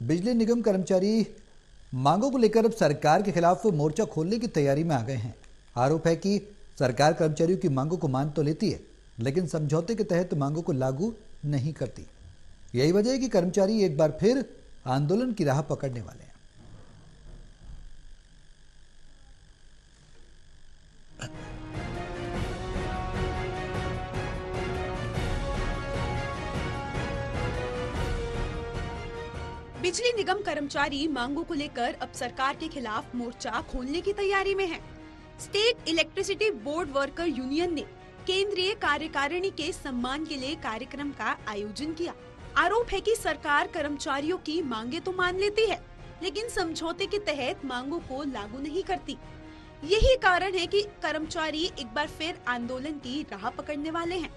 बिजली निगम कर्मचारी मांगों को लेकर अब सरकार के खिलाफ मोर्चा खोलने की तैयारी में आ गए हैं। आरोप है कि सरकार कर्मचारियों की मांगों को मान तो लेती है, लेकिन समझौते के तहत मांगों को लागू नहीं करती। यही वजह है कि कर्मचारी एक बार फिर आंदोलन की राह पकड़ने वाले हैं। बिजली निगम कर्मचारी मांगों को लेकर अब सरकार के खिलाफ मोर्चा खोलने की तैयारी में है। State electricity board worker union ने केंद्रीय कार्यकारिणी के सम्मान के लिए कार्यक्रम का आयोजन किया। आरोप है कि सरकार कर्मचारियों की मांगे तो मान लेती है, लेकिन समझौते के तहत मांगों को लागू नहीं करती। यही कारण है कि कर्मचारी एक बार फिर आंदोलन की राह पकड़ने वाले हैं।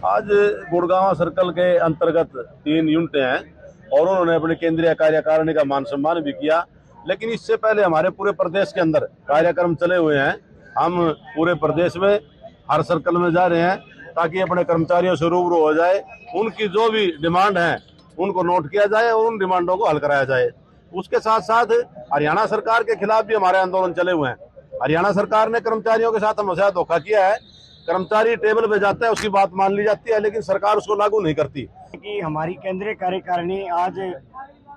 आज गुड़गांव सर्कल के अंतर्गत 3 यूनिटें हैं और उन्होंने अपने केंद्रीय कार्यकारिणी का मान सम्मान भी किया। लेकिन इससे पहले हमारे पूरे प्रदेश के अंदर कार्यक्रम चले हुए हैं। हम पूरे प्रदेश में हर सर्कल में जा रहे हैं ताकि अपने कर्मचारियों से रूबरू हो जाए, उनकी जो भी डिमांड है उनको नोट किया जाए और उन डिमांडों को हल कराया जाए। उसके साथ साथ हरियाणा सरकार के खिलाफ भी हमारे आंदोलन चले हुए हैं। हरियाणा सरकार ने कर्मचारियों के साथ हमेशा धोखा किया है। कर्मचारी टेबल पे जाता है, उसकी बात मान ली जाती है, लेकिन सरकार उसको लागू नहीं करती। कि हमारी केंद्रीय कार्यकारिणी आज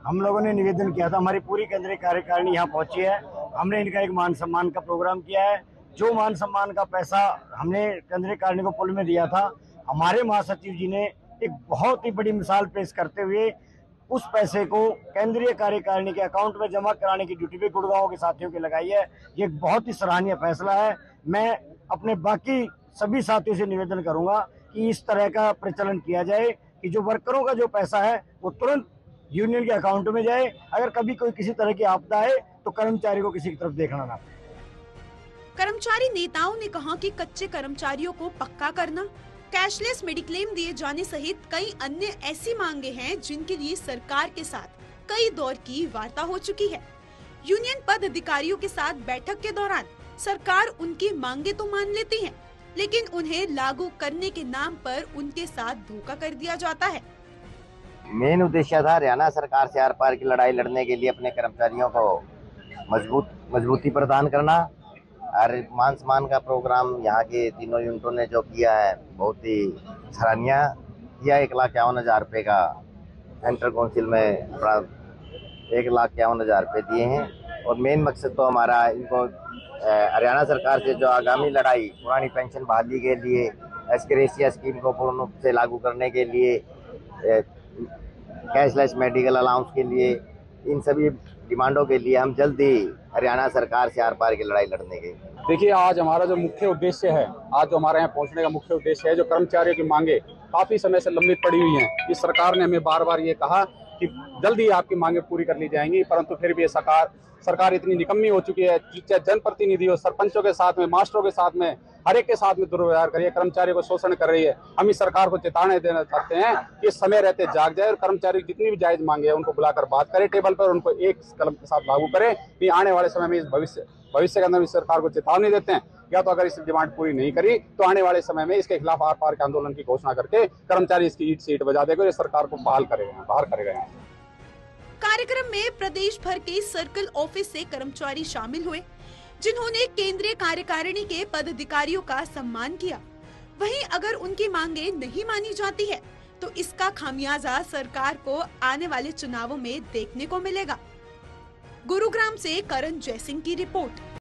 हम लोगों ने निवेदन किया था, हमारी पूरी केंद्रीय कार्यकारिणी यहाँ पहुंची है। हमने इनका एक मान सम्मान का प्रोग्राम किया है। जो मान सम्मान का पैसा हमने केंद्रीय कार्यकारिणी को पुल में दिया था, हमारे महासचिव जी ने एक बहुत ही बड़ी मिसाल पेश करते हुए उस पैसे को केंद्रीय कार्यकारिणी के अकाउंट में जमा कराने की ड्यूटी भी गुड़गांव के साथियों की लगाई है। ये एक बहुत ही सराहनीय फैसला है। मैं अपने बाकी सभी साथियों से निवेदन करूंगा कि इस तरह का प्रचलन किया जाए कि जो वर्करों का जो पैसा है वो तुरंत यूनियन के अकाउंट में जाए। अगर कभी कोई किसी तरह की आपदा है तो कर्मचारी को किसी की तरफ देखना ना पड़े। कर्मचारी नेताओं ने कहा कि कच्चे कर्मचारियों को पक्का करना, कैशलेस मेडिक्लेम दिए जाने सहित कई अन्य ऐसी मांगे हैं जिनके लिए सरकार के साथ कई दौर की वार्ता हो चुकी है। यूनियन पद अधिकारियों के साथ बैठक के दौरान सरकार उनकी मांगे तो मान लेती है, लेकिन उन्हें लागू करने के नाम पर उनके साथ धोखा कर दिया जाता है। मेन उद्देश्य था हरियाणा सरकार से आर पार की लड़ाई लड़ने के लिए अपने कर्मचारियों को मजबूती प्रदान करना। और मान सम्मान का प्रोग्राम यहाँ के तीनों यूनिटों ने जो किया है बहुत ही सराहनीय किया। 1,51,000 रुपये का सेंट्रल काउंसिल में 1,51,000 रुपये दिए हैं। और मेन मकसद तो हमारा इनको हरियाणा सरकार से जो आगामी लड़ाई पुरानी पेंशन बहाली के लिए, एस्क्रेसिया स्कीम को पूर्ण रूप से लागू करने के लिए, कैशलेस मेडिकल अलाउंस के लिए, इन सभी डिमांडों के लिए हम जल्द ही हरियाणा सरकार से आर पार की लड़ाई लड़ने के। देखिए, आज हमारा जो मुख्य उद्देश्य है, आज जो हमारे यहाँ पहुँचने का मुख्य उद्देश्य है, जो कर्मचारियों की मांगे काफ़ी समय से लंबित पड़ी हुई हैं। इस सरकार ने हमें बार बार ये कहा कि जल्दी आपकी मांगे पूरी कर ली जाएंगी, परंतु फिर भी ये सरकार इतनी निकम्मी हो चुकी है। चाहे जनप्रतिनिधियों, सरपंचों के साथ में, मास्टरों के साथ में, हर एक के साथ में दुर्व्यवहार कर रही है, कर्मचारियों को शोषण कर रही है। हम इस सरकार को चेतावनी देना चाहते हैं कि समय रहते जाग जाए और कर्मचारी जितनी भी जायज मांगे है उनको बुलाकर बात करें टेबल पर, उनको एक कलम के साथ लागू करें। कि आने वाले समय में इस भविष्य के अंदर इस सरकार को चेतावनी देते हैं, या तो अगर इस डिमांड पूरी नहीं करी तो आने वाले समय में इसके खिलाफ आर पार के आंदोलन की घोषणा करके कर्मचारी इसकी ईट सीट बजा देगा और सरकार को बाहर करेगा। कार्यक्रम में प्रदेश भर के सर्कल ऑफिस से कर्मचारी शामिल हुए, जिन्होंने केंद्रीय कार्यकारिणी के पदाधिकारियों का सम्मान किया। वहीं अगर उनकी मांगे नहीं मानी जाती है तो इसका खामियाजा सरकार को आने वाले चुनावों में देखने को मिलेगा। गुरुग्राम से करण जयसिंह की रिपोर्ट।